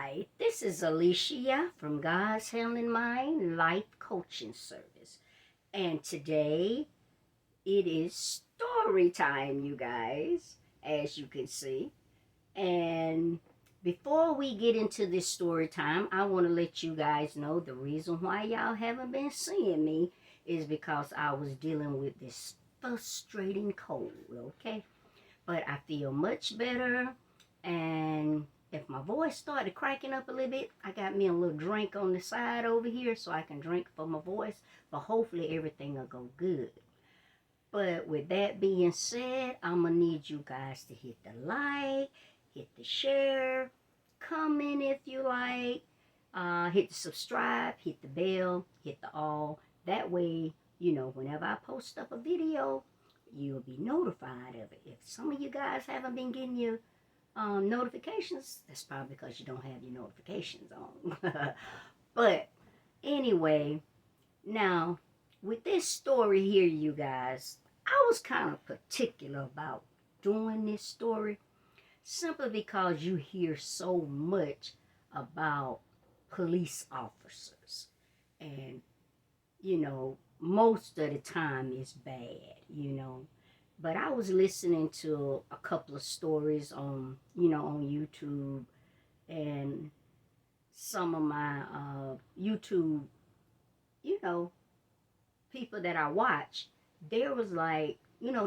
Hi, this is Alicia from God's Healing Mind Life Coaching Service. And today it is story time, you guys, as you can see. And before we get into this story time, I want to let you guys know the reason why y'all haven't been seeing me is because I was dealing with this frustrating cold, okay? But I feel much better, and if my voice started cracking up a little bit, I got me a little drink on the side over here so I can drink for my voice, but hopefully everything will go good. But with that being said, I'm going to need you guys to hit the like, hit the share, comment if you like, hit the subscribe, hit the bell, hit the all. That way, whenever I post up a video, you'll be notified of it. If some of you guys haven't been getting your notifications, that's probably because you don't have your notifications on. But anyway, now with this story here, you guys, I was kind of particular about doing this story simply because you hear so much about police officers, and most of the time it's bad. But I was listening to a couple of stories on YouTube, and some of my YouTube, you know, people that I watch, there was like,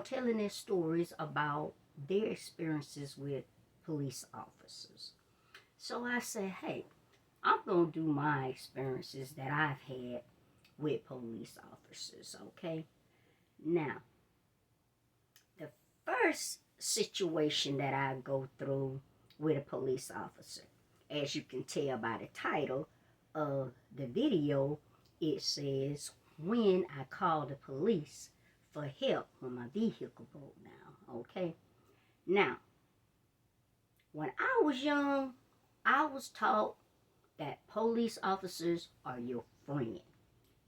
telling their stories about their experiences with police officers. So I said, hey, I'm going to do my experiences that I've had with police officers, okay? Now, the first situation that I go through with a police officer, as you can tell by the title of the video, it says, when I called the police for help when my vehicle broke down, okay? Now, when I was young, I was taught that police officers are your friend.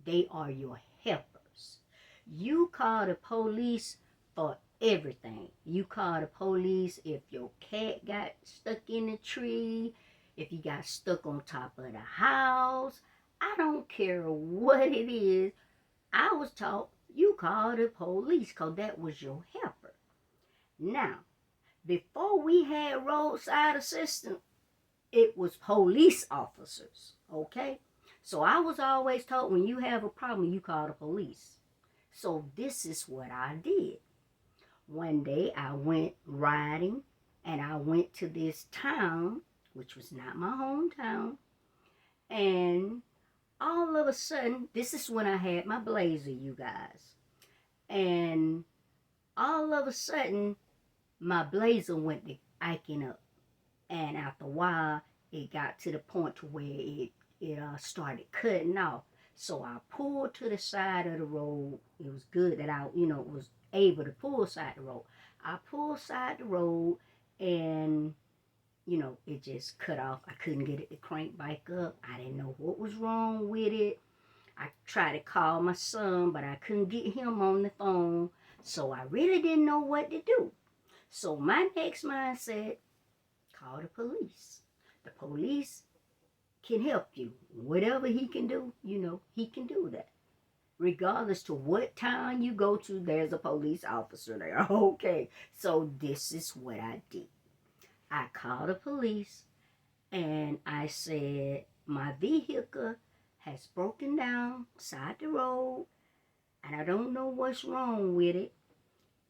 They are your helpers. You call the police for everything. You call the police if your cat got stuck in the tree, if you got stuck on top of the house. I don't care what it is. I was taught you call the police because that was your helper. Now, before we had roadside assistance, it was police officers, okay? So I was always told when you have a problem, you call the police. So this is what I did. One day I went riding, and I went to this town, which was not my hometown, and all of a sudden, this is when I had my blazer, you guys, and all of a sudden, my blazer went to acting up, and after a while, it got to the point to where it started cutting off. So I pulled to the side of the road. It was good that I, was able to pull side the road. I pulled side the road, and it just cut off. I couldn't get it to crank back up. I didn't know what was wrong with it. I tried to call my son, but I couldn't get him on the phone. So I really didn't know what to do. So my next mind said, call the police. The police can help you. Whatever he can do, he can do that. Regardless to what town you go to, there's a police officer there. Okay, so this is what I did. I called the police, and I said, my vehicle has broken down side the road, and I don't know what's wrong with it,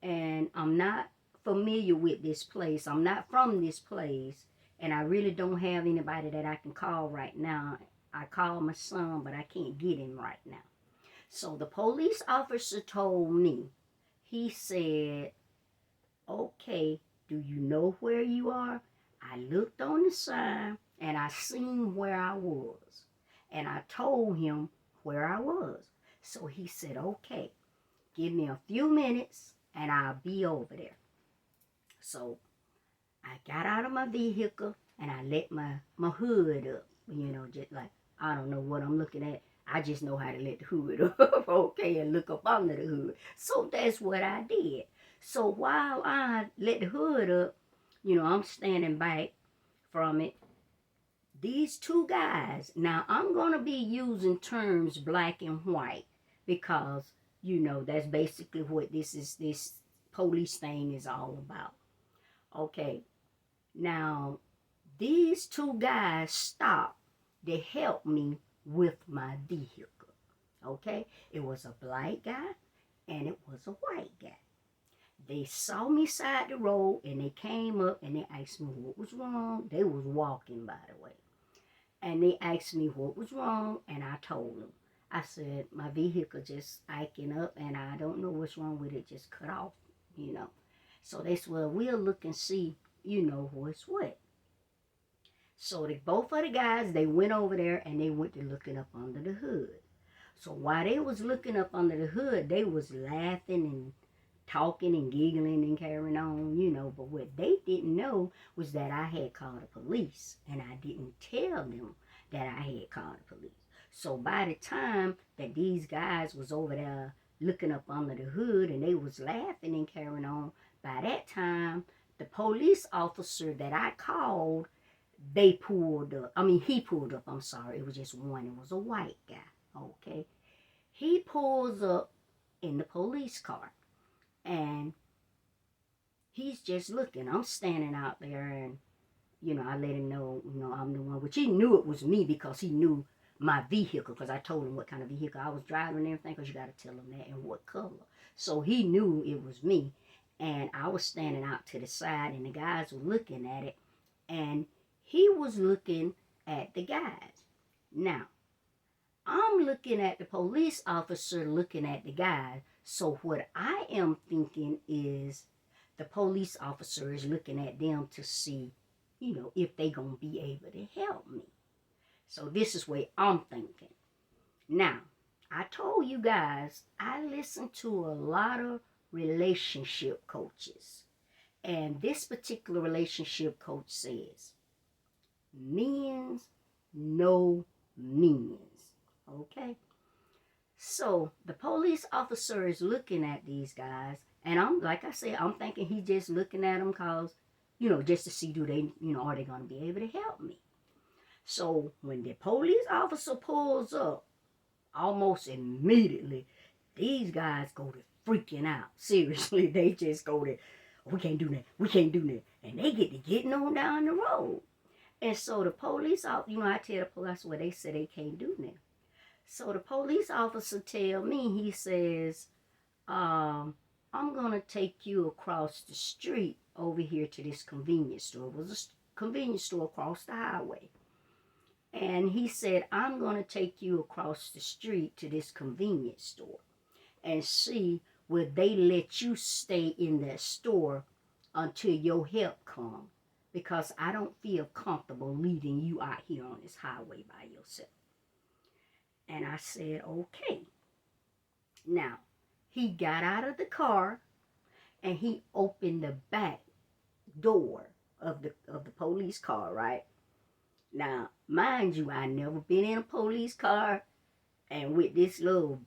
and I'm not familiar with this place. I'm not from this place, and I really don't have anybody that I can call right now. I called my son, but I can't get him right now. So the police officer told me, he said, okay, do you know where you are? I looked on the sign, and I seen where I was, and I told him where I was. So he said, okay, give me a few minutes, and I'll be over there. So I got out of my vehicle, and I let my hood up, just like, I don't know what I'm looking at. I just know how to let the hood up, okay, and look up under the hood. So that's what I did. So while I let the hood up, I'm standing back from it. These two guys, now I'm going to be using terms black and white because, that's basically what this police thing is all about. Okay, now these two guys stopped to help me with my vehicle. Okay, it was a black guy and it was a white guy. They saw me side the road and they came up and they asked me what was wrong. They was walking, by the way. And they asked me what was wrong, and I told them. I said, my vehicle just acting up, and I don't know what's wrong with it, just cut off. So they said, well, we'll look and see, what's what. So both of the guys, they went over there, and they went to looking up under the hood. So while they was looking up under the hood, they was laughing and talking and giggling and carrying on. But what they didn't know was that I had called the police, and I didn't tell them that I had called the police. So by the time that these guys was over there looking up under the hood and they was laughing and carrying on, by that time, the police officer that I called, he pulled up, I'm sorry, it was just one, it was a white guy, okay? He pulls up in the police car. And he's just looking. I'm standing out there and, I let him know, I'm the one. Which he knew it was me because he knew my vehicle. Because I told him what kind of vehicle I was driving and everything. Because you got to tell him that and what color. So he knew it was me. And I was standing out to the side and the guys were looking at it. And he was looking at the guys. Now, I'm looking at the police officer looking at the guy. So what I am thinking is the police officer is looking at them to see, if they going to be able to help me. So this is what I'm thinking. Now, I told you guys I listen to a lot of relationship coaches. And this particular relationship coach says, men's no means. Okay, so the police officer is looking at these guys, and I'm thinking he just looking at them cause, just to see do they, are they gonna be able to help me? So when the police officer pulls up, almost immediately, these guys go to freaking out. Seriously, they just go to, we can't do that, and they get to getting on down the road. And so the police officer, I tell the police, well, they said they can't do that. So the police officer tell me, he says, I'm going to take you across the street over here to this convenience store. It was a convenience store across the highway. And he said, I'm going to take you across the street to this convenience store and see will they let you stay in that store until your help comes. Because I don't feel comfortable leaving you out here on this highway by yourself. And I said, okay. Now, he got out of the car and he opened the back door of the police car, right? Now, mind you, I never been in a police car, and with this little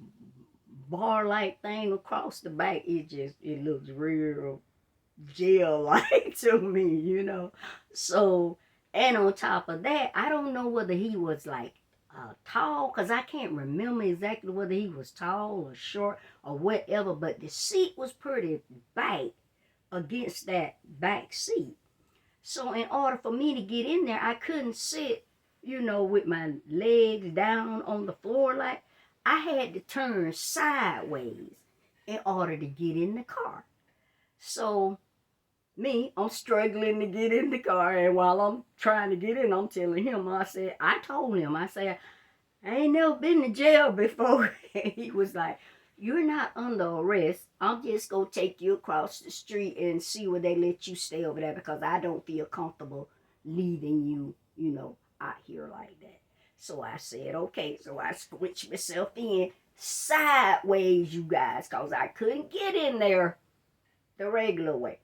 bar-like thing across the back, it looks real jail-like to me, So, and on top of that, I don't know whether he was like tall, because I can't remember exactly whether he was tall or short or whatever, but the seat was pretty back against that back seat. So in order for me to get in there, I couldn't sit, with my legs down on the floor. Like, I had to turn sideways in order to get in the car. So I'm struggling to get in the car, and while I'm trying to get in, I'm telling him, I told him, I ain't never been to jail before. And he was like, you're not under arrest. I'm just going to take you across the street and see where they let you stay over there, because I don't feel comfortable leaving you, out here like that. So I said, okay. So I switched myself in sideways, you guys, because I couldn't get in there the regular way.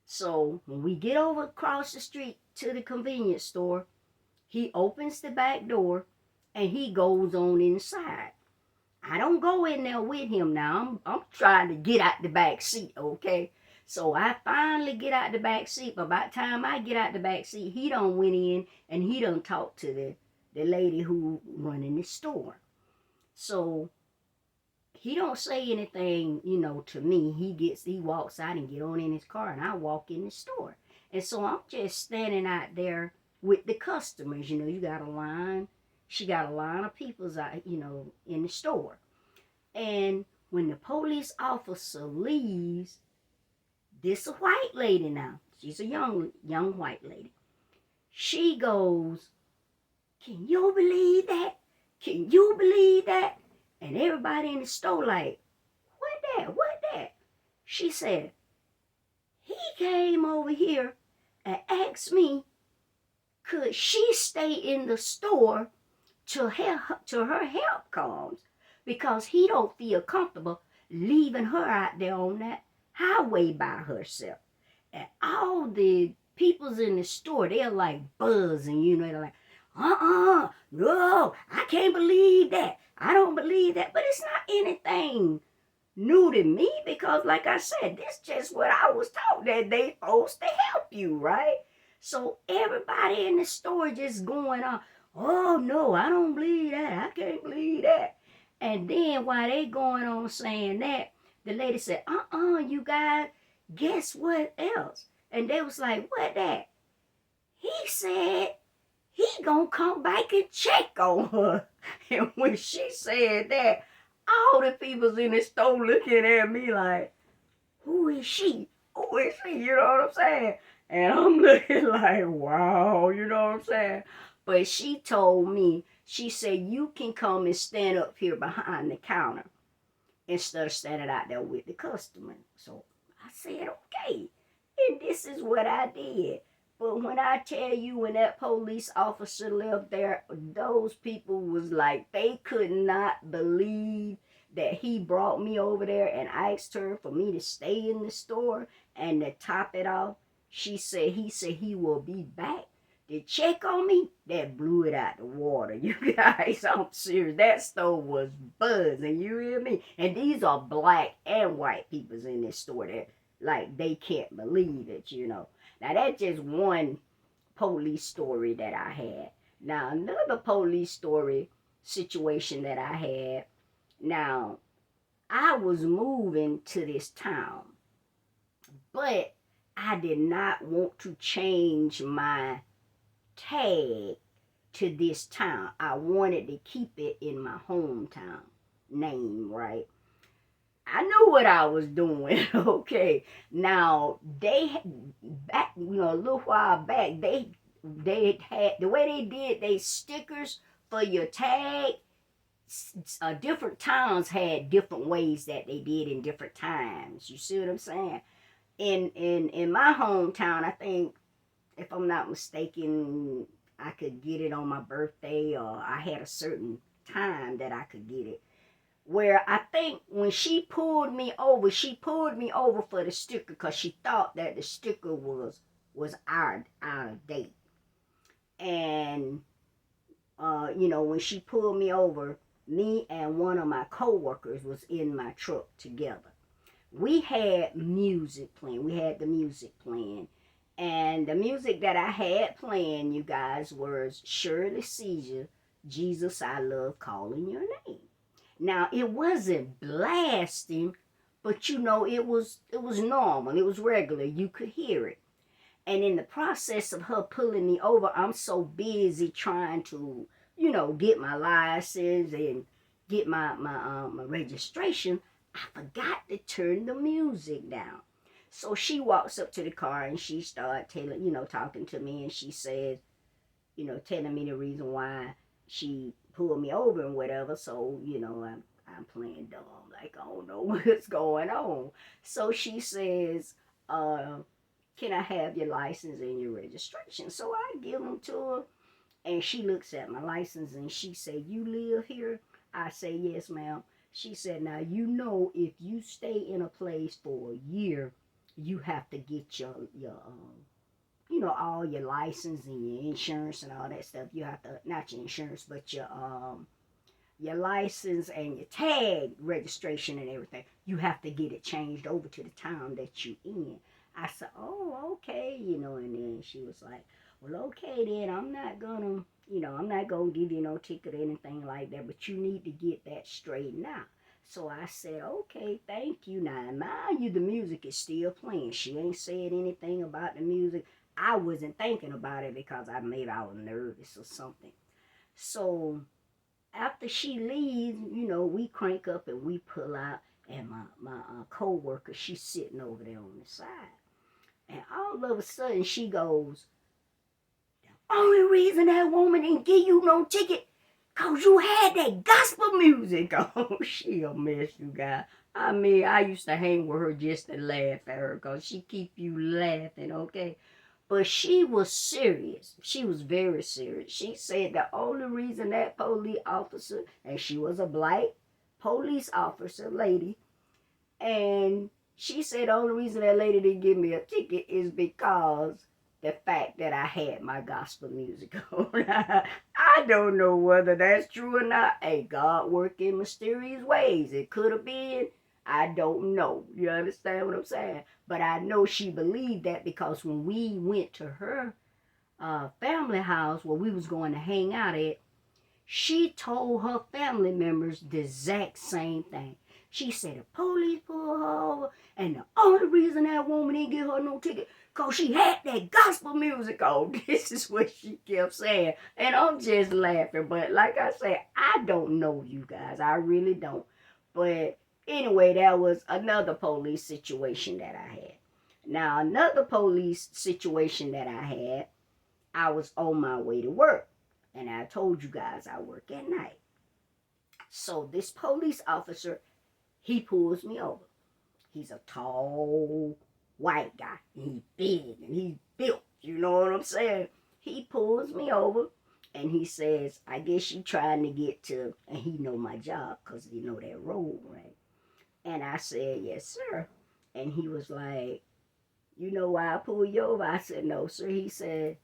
So when we get over across the street to the convenience store, he opens the back door and he goes on inside. I don't go in there with him now. I'm trying to get out the back seat, okay? So I finally get out the back seat. But by the time I get out the back seat, he done went in and he done talked to the lady who running the store. So he don't say anything, to me. He walks out and get on in his car, and I walk in the store. And so I'm just standing out there with the customers. You got a line. She got a line of people's out, in the store. And when the police officer leaves, this a white lady now. She's a young white lady. She goes, "Can you believe that? Can you believe that?" And everybody in the store like, "What that? What that?" She said, "He came over here and asked me, could she stay in the store till her help comes, because he don't feel comfortable leaving her out there on that highway by herself." And all the peoples in the store, they're like buzzing, they're like, no, I can't believe that. I don't believe that. But it's not anything new to me, because like I said, this just what I was taught, that they supposed to help you, right? So everybody in the store just going on, "Oh no, I don't believe that. I can't believe that." And then while they going on saying that, the lady said, "You guys, guess what else?" And they was like, "What that?" He said he gonna come back and check on her. And when she said that, all the people's in the store looking at me like, "Who is she? Who is she?" You know what I'm saying? And I'm looking like, wow, you know what I'm saying? But she told me, she said, "You can come and stand up here behind the counter instead of standing out there with the customer." So I said, okay. And this is what I did. But when I tell you, when that police officer left there, those people was like, they could not believe that he brought me over there and asked her for me to stay in the store. And to top it off, he said he will be back to check on me. That blew it out the water. You guys, I'm serious. That store was buzzing. You hear me? And these are black and white peoples in this store that, like, they can't believe it. Now, that's just one police story that I had. Now, another police story situation that I had. Now, I was moving to this town, but I did not want to change my tag to this town. I wanted to keep it in my hometown name, right? I knew what I was doing. Okay. Now they back, a little while back, they had the way they did they stickers for your tag. Different towns had different ways that they did in different times. You see what I'm saying? In my hometown, I think, if I'm not mistaken, I could get it on my birthday, or I had a certain time that I could get it. Where I think when she pulled me over for the sticker, because she thought that the sticker was our date. And when she pulled me over, me and one of my coworkers was in my truck together. We had music playing. We had the music playing. And the music that I had playing, you guys, was Shirley Caesar, "Jesus, I Love Calling Your Name." Now, it wasn't blasting, but it was normal. It was regular. You could hear it. And in the process of her pulling me over, I'm so busy trying to, get my license and get my registration, I forgot to turn the music down. So she walks up to the car and she started talking to me, and she says, telling me the reason why she pulled me over and whatever. So, I'm playing dumb, like I don't know what's going on. So she says, "Can I have your license and your registration?" So I give them to her, and she looks at my license and she said, "You live here?" I say, "Yes, ma'am." She said, "Now, if you stay in a place for a year, you have to get your all your license and your insurance and all that stuff. You have to, not your insurance, but your your license and your tag registration and everything, you have to get it changed over to the town that you in. I said, oh, okay, and then she was like, well, okay, then I'm not gonna give you no ticket or anything like that, but you need to get that straightened out. So I said, okay, thank you. Now, mind you, the music is still playing. She ain't said anything about the music. I wasn't thinking about it because maybe I was nervous or something. So after she leaves, we crank up and we pull out, and my co-worker, she's sitting over there on the side. And all of a sudden she goes, only reason that woman didn't give you no ticket cause you had that gospel music on. She a mess, you guys. I mean, I used to hang with her just to laugh at her because she keep you laughing, okay? But she was serious. She was very serious. She said the only reason that police officer, and she was a black police officer lady, and she said the only reason that lady didn't give me a ticket is because the fact that I had my gospel music on. I don't know whether that's true or not. Hey, God work in mysterious ways. It could have been. I don't know. You understand what I'm saying? But I know she believed that because when we went to her family house where we was going to hang out at, she told her family members the exact same thing. She said the police pulled her over, and the only reason that woman didn't give her no ticket because she had that gospel music on. This is what she kept saying. And I'm just laughing. But like I said, I don't know, you guys. I really don't. But anyway, that was another police situation that I had. Now, another police situation that I had, I was on my way to work. And I told you guys I work at night. So this police officer, he pulls me over. He's a tall white guy. And he's big and he's built. You know what I'm saying? He pulls me over and he says, I guess you trying to get to, and he know my job because he know that road, right? And I said, yes, sir. And he was like, you know why I pulled you over? I said, no, sir. He said,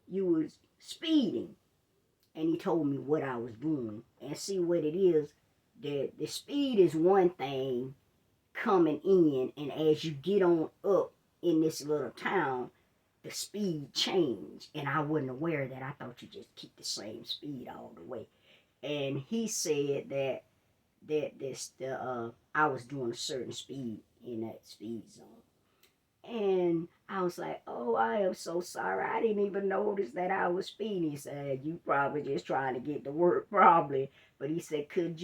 you was speeding. And he told me what I was doing. And see what it is, the speed is one thing coming in, and as you get on up in this little town, the speed changed. And I wasn't aware of that. I thought you just keep the same speed all the way. And he said that I was doing a certain speed in that speed zone. And I was like, oh, I am so sorry. I didn't even notice that I was speeding. He said, you probably just trying to get to work, probably. But he said, could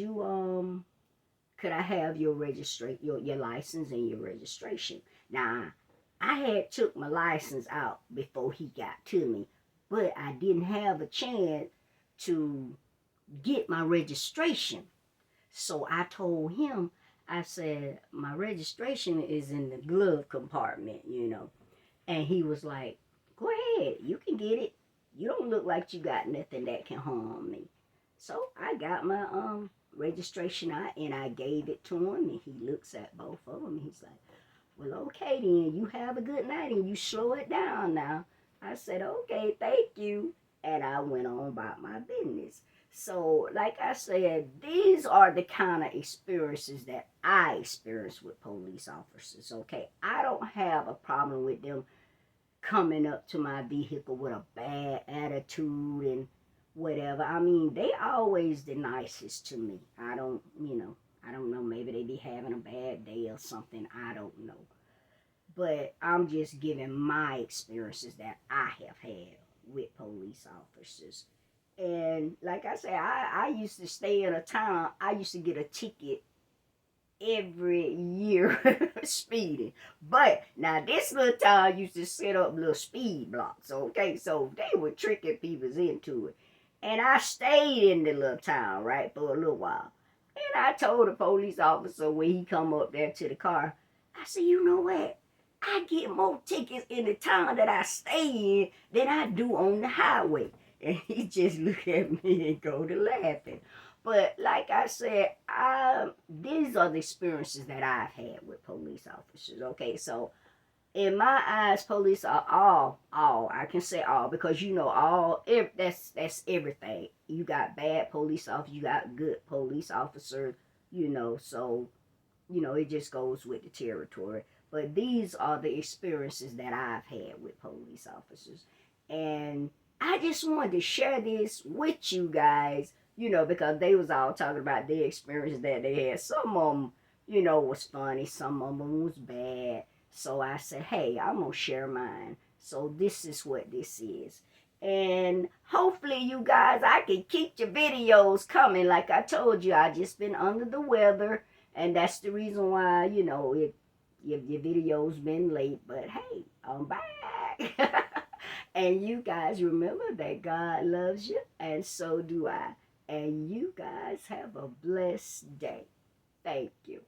I have your your license and your registration? Now, I had took my license out before he got to me, but I didn't have a chance to get my registration. So I told him, I said, my registration is in the glove compartment. And he was like, go ahead, you can get it. You don't look like you got nothing that can harm me. So I got my registration out and I gave it to him, and he looks at both of them. He's like, well, okay then, you have a good night and you slow it down now. I said, okay, thank you. And I went on about my business. So, like I said, these are the kind of experiences that I experience with police officers, okay? I don't have a problem with them coming up to my vehicle with a bad attitude and whatever. I mean, they always the nicest to me. I don't know, maybe they be having a bad day or something. I don't know. But I'm just giving my experiences that I have had with police officers. And like I said, I used to stay in a town. I used to get a ticket every year speeding. But now this little town used to set up little speed blocks. Okay, so they were tricking people into it. And I stayed in the little town, right, for a little while. And I told the police officer when he come up there to the car, I said, you know what? I get more tickets in the town that I stay in than I do on the highway. And he just looked at me and go to laughing. But like I said, these are the experiences that I've had with police officers. Okay, so In my eyes, police are all. I can say all because you know all. That's everything. You got bad police officers, you got good police officers. You know, so it just goes with the territory. But these are the experiences that I've had with police officers, and I just wanted to share this with you guys. Because they was all talking about their experiences that they had. Some of them, was funny. Some of them was bad. So I said, hey, I'm gonna share mine. So this is what this is. And hopefully you guys, I can keep your videos coming. Like I told you, I just been under the weather, and that's the reason why your video's been late. But hey, I'm back. And you guys remember that God loves you, and so do I. And you guys have a blessed day. Thank you.